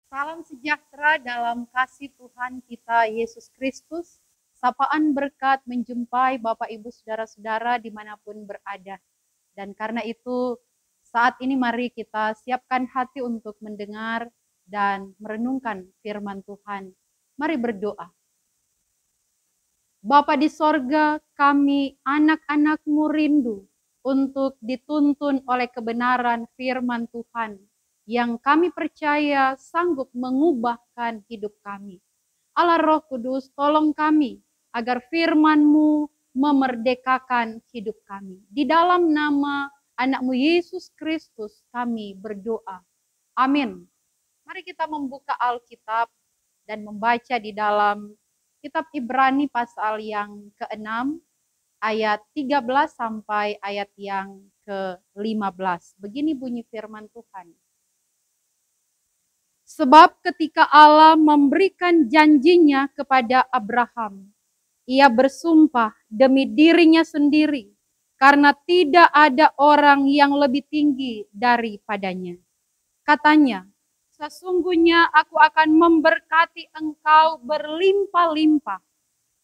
Salam sejahtera dalam kasih Tuhan kita Yesus Kristus. Sapaan berkat menjumpai Bapak Ibu Saudara-saudara dimanapun berada. Dan karena itu saat ini mari kita siapkan hati untuk mendengar dan merenungkan firman Tuhan. Mari berdoa. Bapa di sorga, kami anak-anak-Mu rindu untuk dituntun oleh kebenaran firman Tuhan yang kami percaya sanggup mengubahkan hidup kami. Allah Roh Kudus, tolong kami agar firman-Mu memerdekakan hidup kami. Di dalam nama anak-Mu Yesus Kristus kami berdoa. Amin. Mari kita membuka Alkitab dan membaca di dalam Kitab Ibrani pasal yang ke-6 ayat 13 sampai ayat yang ke-15. Begini bunyi firman Tuhan. Sebab ketika Allah memberikan janjinya kepada Abraham, ia bersumpah demi dirinya sendiri, karena tidak ada orang yang lebih tinggi daripadanya. Katanya, sesungguhnya aku akan memberkati engkau berlimpah-limpah,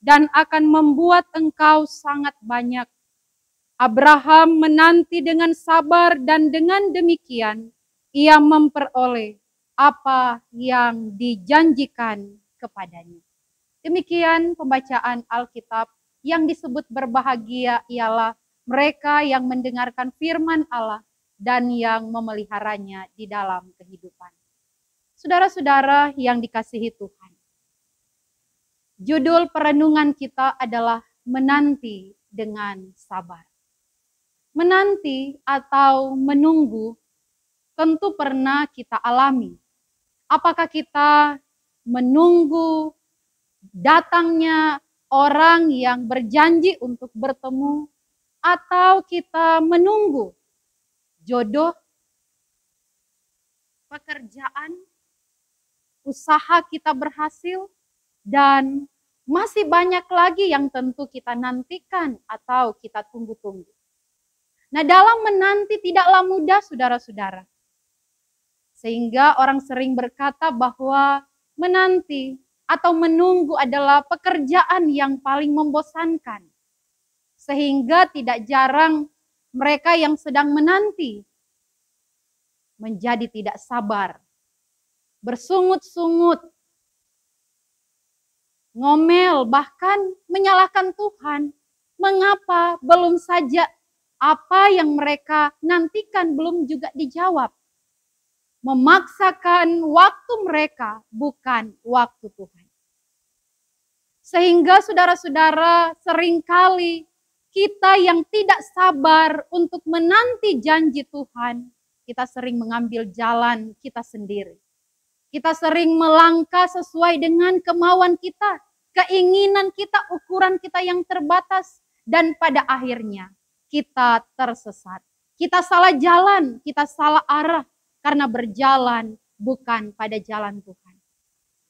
dan akan membuat engkau sangat banyak. Abraham menanti dengan sabar, dan dengan demikian ia memperoleh apa yang dijanjikan kepadanya. Demikian pembacaan Alkitab. Yang disebut berbahagia ialah mereka yang mendengarkan firman Allah dan yang memeliharanya di dalam kehidupan. Saudara-saudara yang dikasihi Tuhan, judul perenungan kita adalah menanti dengan sabar. Menanti atau menunggu tentu pernah kita alami. Apakah kita menunggu datangnya orang yang berjanji untuk bertemu, atau kita menunggu jodoh, pekerjaan, usaha kita berhasil, dan masih banyak lagi yang tentu kita nantikan atau kita tunggu-tunggu. Nah, dalam menanti tidaklah mudah, saudara-saudara. Sehingga orang sering berkata bahwa menanti atau menunggu adalah pekerjaan yang paling membosankan. Sehingga tidak jarang mereka yang sedang menanti menjadi tidak sabar, bersungut-sungut, ngomel, bahkan menyalahkan Tuhan. Mengapa belum saja apa yang mereka nantikan belum juga dijawab? Memaksakan waktu mereka bukan waktu Tuhan. Sehingga saudara-saudara, seringkali kita yang tidak sabar untuk menanti janji Tuhan, kita sering mengambil jalan kita sendiri. Kita sering melangkah sesuai dengan kemauan kita, keinginan kita, ukuran kita yang terbatas, dan pada akhirnya kita tersesat. Kita salah jalan, kita salah arah, karena berjalan bukan pada jalan Tuhan.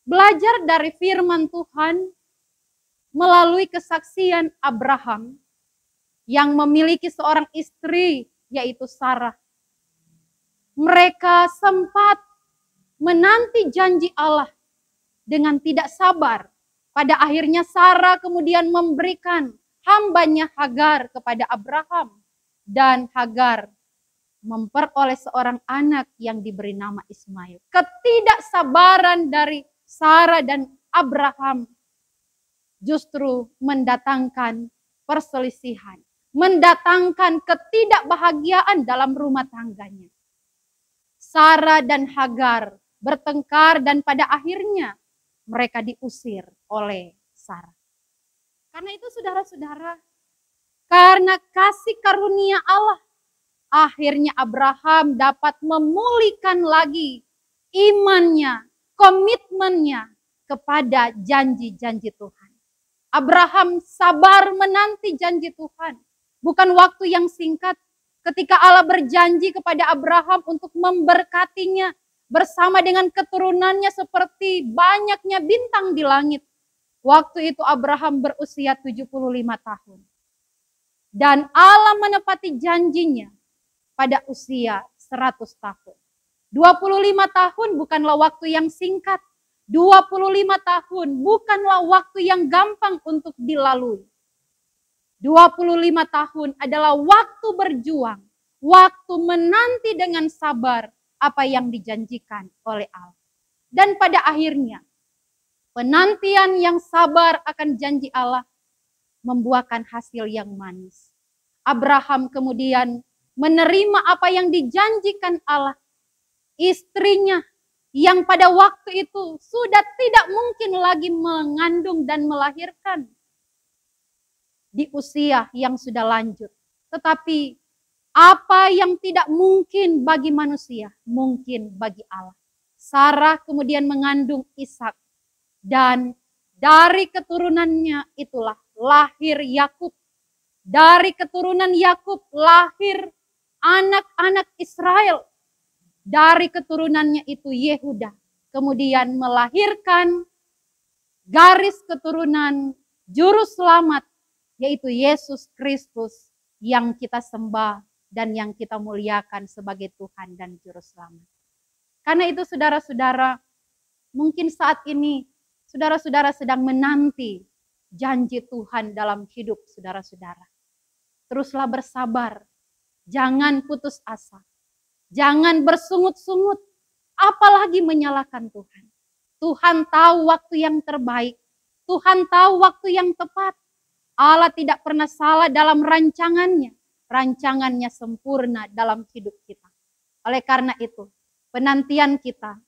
Belajar dari firman Tuhan melalui kesaksian Abraham yang memiliki seorang istri, yaitu Sarah. Mereka sempat menanti janji Allah dengan tidak sabar. Pada akhirnya Sarah kemudian memberikan hambanya Hagar kepada Abraham, dan Hagar memperoleh seorang anak yang diberi nama Ismail. Ketidaksabaran dari Sarah dan Abraham justru mendatangkan perselisihan, mendatangkan ketidakbahagiaan dalam rumah tangganya. Sarah dan Hagar bertengkar, dan pada akhirnya mereka diusir oleh Sarah. Karena itu saudara-saudara, karena kasih karunia Allah, akhirnya Abraham dapat memulihkan lagi imannya, komitmennya kepada janji-janji Tuhan. Abraham sabar menanti janji Tuhan. Bukan waktu yang singkat ketika Allah berjanji kepada Abraham untuk memberkatinya bersama dengan keturunannya seperti banyaknya bintang di langit. Waktu itu Abraham berusia 75 tahun. Dan Allah menepati janjinya pada usia 100 tahun. 25 tahun bukanlah waktu yang singkat. 25 tahun bukanlah waktu yang gampang untuk dilalui. 25 tahun adalah waktu berjuang, waktu menanti dengan sabar apa yang dijanjikan oleh Allah. Dan pada akhirnya, penantian yang sabar akan janji Allah membuahkan hasil yang manis. Abraham kemudian menerima apa yang dijanjikan Allah. Istrinya yang pada waktu itu sudah tidak mungkin lagi mengandung dan melahirkan di usia yang sudah lanjut. Tetapi apa yang tidak mungkin bagi manusia, mungkin bagi Allah. Sarah kemudian mengandung Ishak, dan dari keturunannya itulah lahir Yakub. Dari keturunan Yakub lahir anak-anak Israel. Dari keturunannya itu Yehuda kemudian melahirkan garis keturunan juru selamat, yaitu Yesus Kristus yang kita sembah dan yang kita muliakan sebagai Tuhan dan juru selamat. Karena itu saudara-saudara, mungkin saat ini saudara-saudara sedang menanti janji Tuhan dalam hidup saudara-saudara. Teruslah bersabar, jangan putus asa. Jangan bersungut-sungut, apalagi menyalahkan Tuhan. Tuhan tahu waktu yang terbaik. Tuhan tahu waktu yang tepat. Allah tidak pernah salah dalam rancangannya. Rancangannya sempurna dalam hidup kita. Oleh karena itu, penantian kita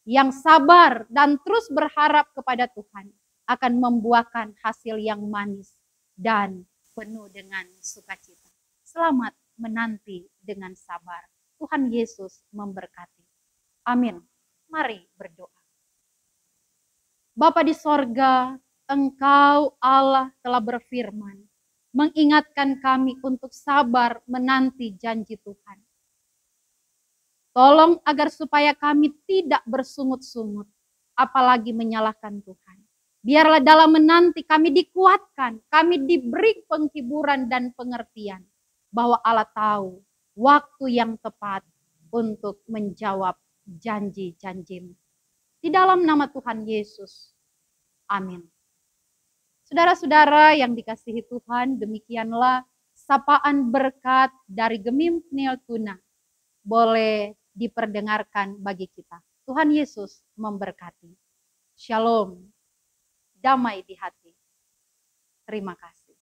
yang sabar dan terus berharap kepada Tuhan akan membuahkan hasil yang manis dan penuh dengan sukacita. Selamat menanti dengan sabar. Tuhan Yesus memberkati. Amin. Mari berdoa. Bapa di sorga, Engkau Allah telah berfirman, mengingatkan kami untuk sabar menanti janji Tuhan. Tolong agar supaya kami tidak bersungut-sungut, apalagi menyalahkan Tuhan. Biarlah dalam menanti kami dikuatkan, kami diberi penghiburan dan pengertian bahwa Allah tahu waktu yang tepat untuk menjawab janji-janji-Mu. Di dalam nama Tuhan Yesus. Amin. Saudara-saudara yang dikasihi Tuhan, demikianlah sapaan berkat dari Gemim Peniel Tuna boleh diperdengarkan bagi kita. Tuhan Yesus memberkati. Shalom. Damai di hati. Terima kasih.